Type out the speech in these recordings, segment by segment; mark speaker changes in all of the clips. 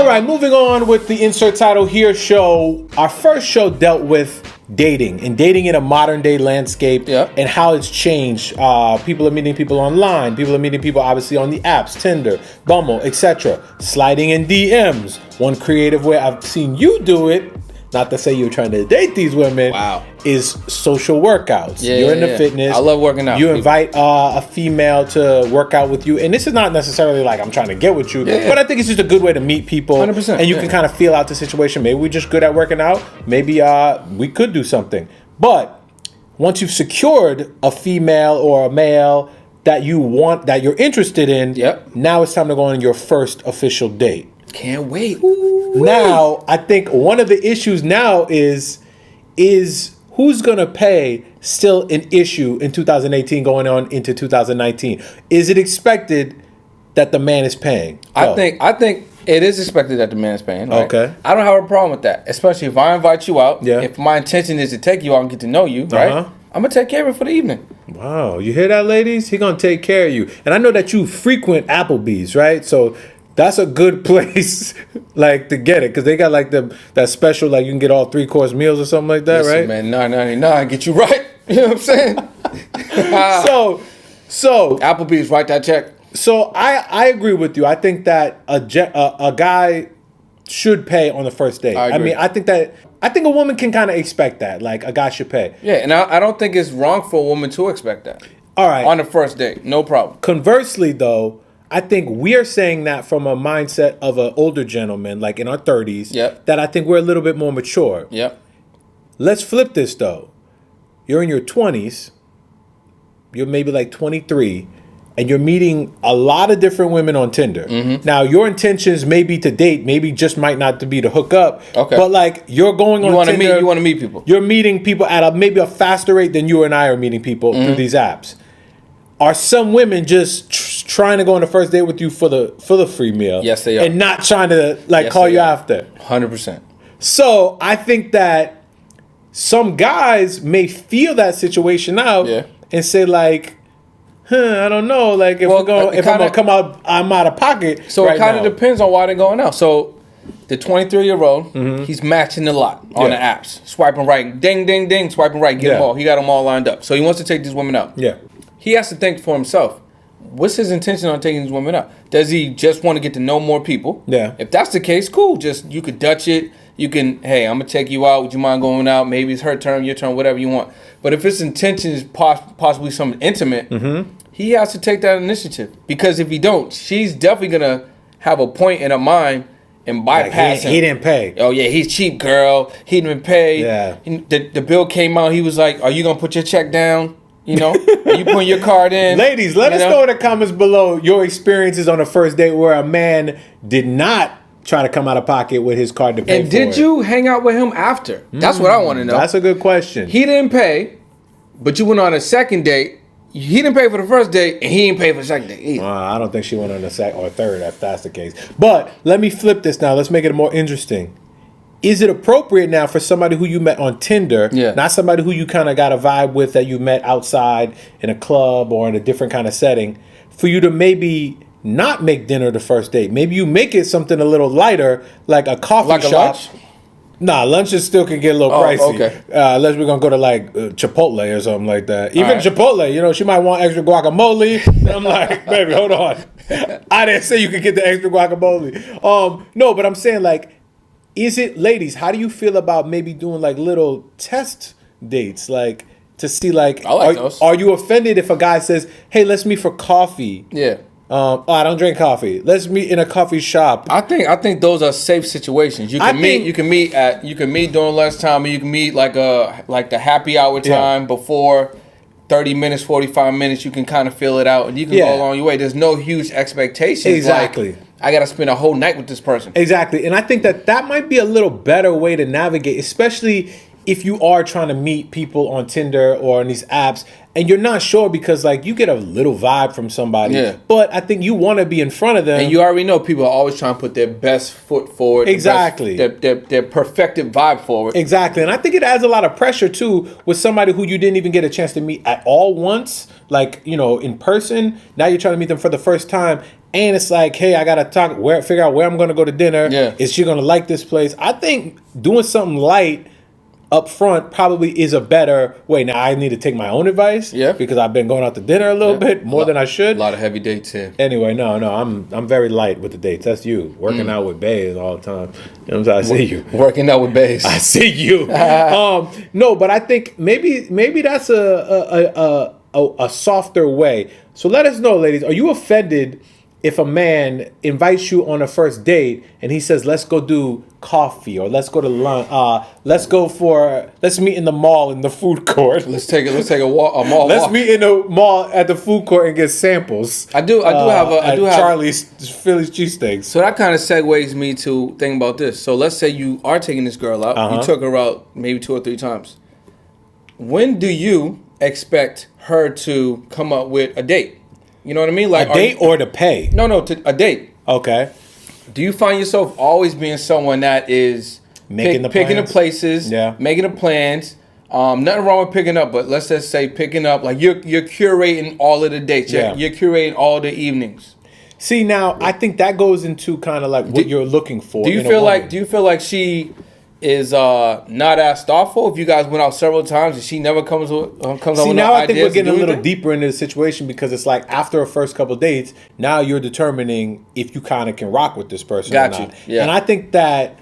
Speaker 1: right, moving on with the insert title here show. Our first show dealt with dating and dating in a modern day landscape and how it's changed. People are meeting people online. People are meeting people obviously on the apps, Tinder, Bumble, etc. Sliding in DMs. One creative way I've seen you do it, not to say you're trying to date these women, is social workouts. You're into fitness.
Speaker 2: I love working out.
Speaker 1: You invite a female to work out with you. And this is not necessarily like I'm trying to get with you, but I think it's just a good way to meet people.
Speaker 2: 100%.
Speaker 1: And you can kind of feel out the situation. Maybe we're just good at working out. Maybe we could do something. But once you've secured a female or a male that you want, that you're interested in, now it's time to go on your first official date.
Speaker 2: Can't wait.
Speaker 1: Now, I think one of the issues now is who's going to pay still an issue in 2018 going on into 2019. Is it expected that the man is paying?
Speaker 2: I think it is expected that the man is paying. Right?
Speaker 1: Okay.
Speaker 2: I don't have a problem with that, especially if I invite you out. If my intention is to take you out and get to know you, right? I'm going to take care of it for the evening.
Speaker 1: Wow. You hear that, ladies? He going to take care of you. And I know that you frequent Applebee's, right? So that's a good place, like, to get it, because they got like that special, like you can get all 3-course meals or something like that, right?
Speaker 2: Man, $9.99 get you right. You know what I'm saying?
Speaker 1: So
Speaker 2: Applebee's, write that check.
Speaker 1: So I agree with you. I think that a guy should pay on the first date. I mean, I think a woman can kind of expect that, like a guy should pay.
Speaker 2: Yeah, and I don't think it's wrong for a woman to expect that.
Speaker 1: All right,
Speaker 2: on the first date, no problem.
Speaker 1: Conversely, though, I think we are saying that from a mindset of an older gentleman, like in our 30s, that I think we're a little bit more mature. Let's flip this, though. You're in your 20s, you're maybe like 23, and you're meeting a lot of different women on Tinder. Now, your intentions may be to date, maybe just might not to be to hook up. Okay. But like you're going on Tinder.
Speaker 2: You want to meet people.
Speaker 1: You're meeting people at maybe a faster rate than you and I are meeting people through these apps. Are some women just trying to go on the first date with you for the free meal?
Speaker 2: Yes, they are.
Speaker 1: And not trying to call you after?
Speaker 2: 100%.
Speaker 1: So I think that some guys may feel that situation out and say like, I don't know, like if I'm gonna come out, I'm out of pocket.
Speaker 2: So it kind of depends on why they're going out. So the 23-year-old, he's matching a lot on the apps, swiping right, ding, ding, ding, swiping right, get them all. He got them all lined up. So he wants to take these women out. He has to think for himself. What's his intention on taking these women out? Does he just want to get to know more people? If that's the case, cool. Just you could Dutch it. You can, hey, I'm gonna take you out. Would you mind going out? Maybe it's her turn, your turn, whatever you want. But if his intention is possibly something intimate, he has to take that initiative. Because if he don't, she's definitely gonna have a point in her mind and bypass him.
Speaker 1: He didn't pay.
Speaker 2: Oh yeah, he's cheap, girl. He didn't pay. The bill came out. He was like, "Are you gonna put your check down? You know, are you putting your card in?"
Speaker 1: Ladies, let us know in the comments below your experiences on a first date where a man did not try to come out of pocket with his card to pay for it.
Speaker 2: And did you hang out with him after? That's what I want to know.
Speaker 1: That's a good question.
Speaker 2: He didn't pay, but you went on a second date. He didn't pay for the first date, and he didn't pay for the second date either.
Speaker 1: I don't think she went on the second or third, if that's the case. But let me flip this now. Let's make it more interesting. Is it appropriate now for somebody who you met on Tinder, not somebody who you kind of got a vibe with that you met outside in a club or in a different kind of setting, for you to maybe not make dinner the first date? Maybe you make it something a little lighter, like a coffee shop.
Speaker 2: Lunch?
Speaker 1: Nah, lunches still can get a little pricey. Okay. Unless we're going to go to like Chipotle or something like that. Even Chipotle, you know, she might want extra guacamole. And I'm like, baby, hold on. I didn't say you could get the extra guacamole. No, but I'm saying like, is it, ladies, how do you feel about maybe doing like little test dates? Like to see like, are you offended if a guy says, hey, let's meet for coffee? I don't drink coffee. Let's meet in a coffee shop.
Speaker 2: I think those are safe situations. You can meet during lunchtime, or you can meet like the happy hour time before 30 minutes, 45 minutes. You can kind of feel it out, and you can go along your way. There's no huge expectations.
Speaker 1: Exactly.
Speaker 2: Like, I got to spend a whole night with this person.
Speaker 1: Exactly. And I think that might be a little better way to navigate, especially if you are trying to meet people on Tinder or on these apps and you're not sure because like you get a little vibe from somebody, but I think you want to be in front of them.
Speaker 2: And you already know people are always trying to put their best foot forward.
Speaker 1: Exactly.
Speaker 2: Their perfected vibe forward.
Speaker 1: Exactly. And I think it adds a lot of pressure too with somebody who you didn't even get a chance to meet at all once, like, you know, in person. Now you're trying to meet them for the first time. And it's like, hey, I gotta figure out where I'm gonna go to dinner.
Speaker 2: Yeah.
Speaker 1: Is she gonna like this place? I think doing something light up front probably is a better way. Now I need to take my own advice, because I've been going out to dinner a little bit more than I should.
Speaker 2: A lot of heavy dates here.
Speaker 1: Anyway, no, I'm very light with the dates. That's you working out with bays all the time. You know what I'm saying? I see you
Speaker 2: working out with bays.
Speaker 1: I see you. No, but I think maybe that's a softer way. So let us know, ladies. Are you offended if a man invites you on a first date and he says, let's go do coffee or let's go to lunch, let's meet in the mall in the food court.
Speaker 2: Let's take a mall.
Speaker 1: Let's meet in the mall at the food court and get samples.
Speaker 2: I do have
Speaker 1: Charlie's Philly's cheesesteaks.
Speaker 2: So that kind of segues me to think about this. So let's say you are taking this girl out. You took her out maybe 2 or 3 times. When do you expect her to come up with a date? You know what I mean? Like
Speaker 1: a date or to pay?
Speaker 2: No, a date.
Speaker 1: Okay.
Speaker 2: Do you find yourself always being someone that is picking the places, making the plans? Nothing wrong with picking up, but let's just say picking up, like you're curating all of the dates. You're curating all the evenings.
Speaker 1: See, now I think that goes into kind of like what you're looking for.
Speaker 2: Do you feel like she is not as thoughtful? If you guys went out several times and she never comes out with
Speaker 1: See, now I think we're getting a little
Speaker 2: anything?
Speaker 1: deeper into the situation because it's like after a first couple of dates, now you're determining if you kind of can rock with this person or not.
Speaker 2: Yeah.
Speaker 1: And I think that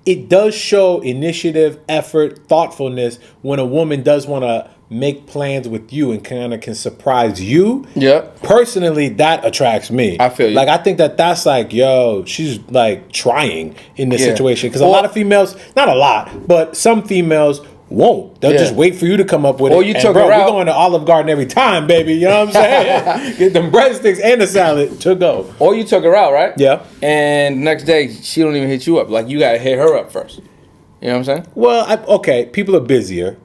Speaker 1: it does show initiative, effort, thoughtfulness when a woman does want to make plans with you and kind of can surprise you.
Speaker 2: Yeah.
Speaker 1: Personally, that attracts me.
Speaker 2: I feel you.
Speaker 1: Like, I think that's like, yo, she's like trying in this situation. Because a lot of females, not a lot, but some females won't. They'll just wait for you to come up with it.
Speaker 2: Or you took her out.
Speaker 1: We're going to Olive Garden every time, baby. You know what I'm saying? Get them breadsticks and the salad to go.
Speaker 2: Or you took her out, right?
Speaker 1: Yeah.
Speaker 2: And next day, she don't even hit you up. Like, you got to hit her up first. You know what I'm saying?
Speaker 1: Well, okay, people are busier.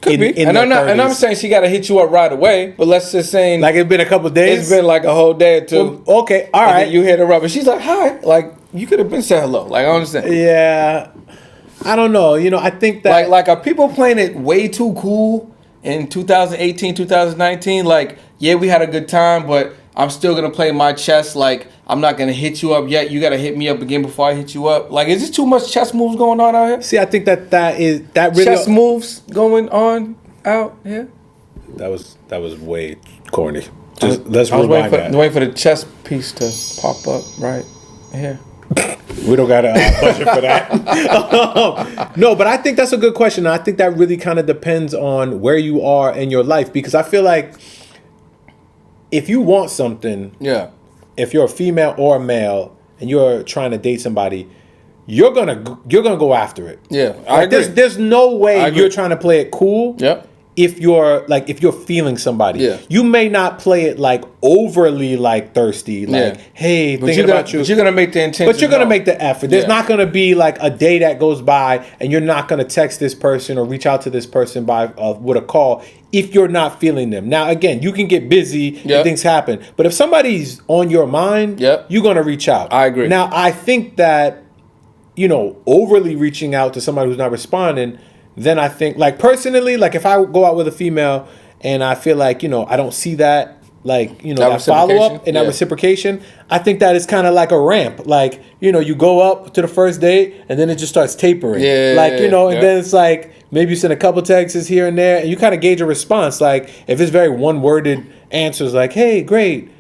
Speaker 2: Could be. And I'm saying she got to hit you up right away. But let's just say,
Speaker 1: like, it's been a couple of days.
Speaker 2: It's been like a whole day or two.
Speaker 1: Well, okay, all right.
Speaker 2: Then you hit her up, and she's like, "Hi." Like, you could have been said hello. Like, I understand.
Speaker 1: Yeah, I don't know. You know, I think that
Speaker 2: like are people playing it way too cool in 2018, 2019? Like, yeah, we had a good time, but I'm still gonna play my chess. Like, I'm not gonna hit you up yet. You gotta hit me up again before I hit you up. Like, is this too much chess moves going on out here?
Speaker 1: See, I think that really
Speaker 2: chess moves going on out here.
Speaker 1: That was way corny. Let's rewind that.
Speaker 2: Waiting for the chess piece to pop up right here.
Speaker 1: We don't got a budget for that. No, but I think that's a good question. I think that really kind of depends on where you are in your life, because I feel like if you want something, if you're a female or a male and you're trying to date somebody, you're gonna go after it.
Speaker 2: Yeah,
Speaker 1: I agree. There's no way you're trying to play it cool.
Speaker 2: Yep.
Speaker 1: If you're feeling somebody, you may not play it like overly like thirsty, like hey, thinking about you.
Speaker 2: But you're gonna make the intention.
Speaker 1: But you're gonna make the effort. There's not gonna be like a day that goes by and you're not gonna text this person or reach out to this person with a call if you're not feeling them. Now again, you can get busy and things happen, but if somebody's on your mind, you're gonna reach out.
Speaker 2: I agree.
Speaker 1: Now I think that overly reaching out to somebody who's not responding, then I think, like, personally, like, if I go out with a female and I feel like, I don't see that, like, that follow-up and that reciprocation, I think that is kind of like a ramp. Like, you go up to the first date and then it just starts tapering. And then it's like, maybe you send a couple texts here and there and you kind of gauge a response. Like, if it's very one-worded answers like, hey, great,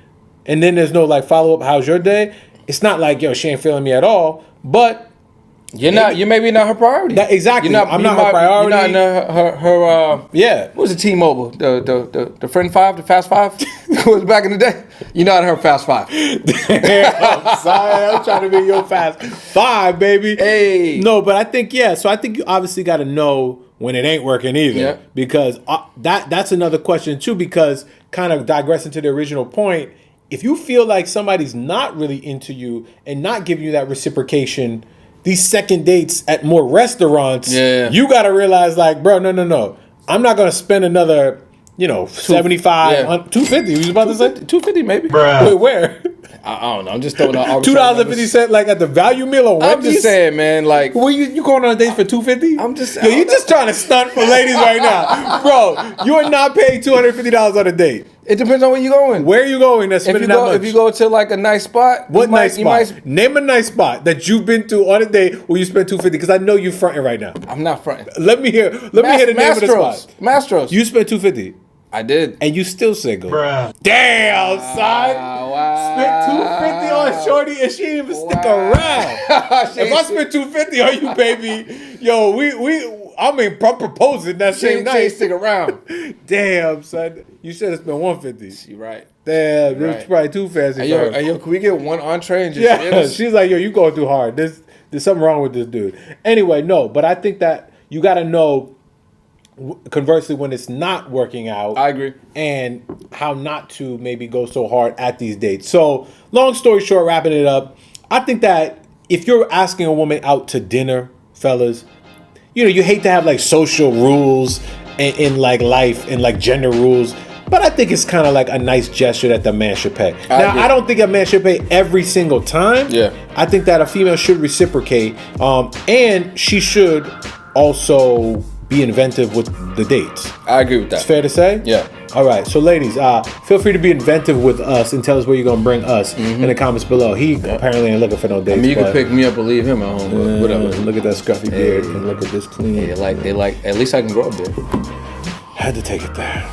Speaker 1: and then there's no, like, follow-up, how's your day? It's not like, she ain't feeling me at all, but
Speaker 2: you're maybe not her priority.
Speaker 1: Exactly. I'm not her priority.
Speaker 2: You're not her what was it, T-Mobile? The Friend 5, the Fast 5? It was back in the day. You're not her Fast 5.
Speaker 1: I'm sorry. I'm trying to be your Fast 5, baby.
Speaker 2: Hey.
Speaker 1: No, but I think, so I think you obviously got to know when it ain't working either. Yeah. Because that's another question too, because kind of digressing to the original point, if you feel like somebody's not really into you and not giving you that reciprocation, these second dates at more restaurants, you got to realize, like, bro, no. I'm not going to spend another, 75, 250. You was about to say?
Speaker 2: 250 maybe.
Speaker 1: Bruh. Wait, where?
Speaker 2: I don't know. I'm just throwing out
Speaker 1: $2.50 like at the value meal on Wendy's.
Speaker 2: I'm just saying, man. Like,
Speaker 1: well, you going on a date for $250?
Speaker 2: I'm just.
Speaker 1: Yo, you just trying to stunt for ladies right now, bro. You are not paying $250 on a date.
Speaker 2: It depends on where you're going.
Speaker 1: Where are you going? That's spending that much.
Speaker 2: If you go to like a nice spot,
Speaker 1: what nice spot? Name a nice spot that you've been to on a date where you spent $250. Because I know you're fronting right now.
Speaker 2: I'm not fronting.
Speaker 1: Let me hear. Let me hear the name of the spot.
Speaker 2: Mastros.
Speaker 1: You spent $250.
Speaker 2: I did.
Speaker 1: And you still single.
Speaker 3: Bruh.
Speaker 1: Damn, son. Wow. Spent $250 on shorty and she didn't even stick around. If I spent $250 on you, baby, yo, I'm proposing that same night.
Speaker 2: She ain't stick around.
Speaker 1: Damn, son. You should have spent $150.
Speaker 2: You right.
Speaker 1: Damn, it was probably too fancy.
Speaker 2: Hey, yo, can we get one entree and just
Speaker 1: she's like, yo, you going too hard. There's something wrong with this dude. Anyway, no, but I think that you got to know, conversely, when it's not working out,
Speaker 2: I agree,
Speaker 1: and how not to maybe go so hard at these dates. So, long story short, wrapping it up, I think that if you're asking a woman out to dinner, fellas, you hate to have like social rules in like life and like gender rules, but I think it's kind of like a nice gesture that the man should pay. I don't think a man should pay every single time.
Speaker 2: Yeah,
Speaker 1: I think that a female should reciprocate, and she should also be inventive with the dates.
Speaker 2: I agree with that.
Speaker 1: It's fair to say?
Speaker 2: Yeah.
Speaker 1: All right. So, ladies, feel free to be inventive with us and tell us where you're going to bring us in the comments below. He apparently ain't looking for no dates.
Speaker 2: I mean, you can pick me up or leave him at home, but whatever.
Speaker 1: Look at that scruffy beard and look at this clean.
Speaker 2: They like, at least I can grow a beard.
Speaker 1: Had to take it there.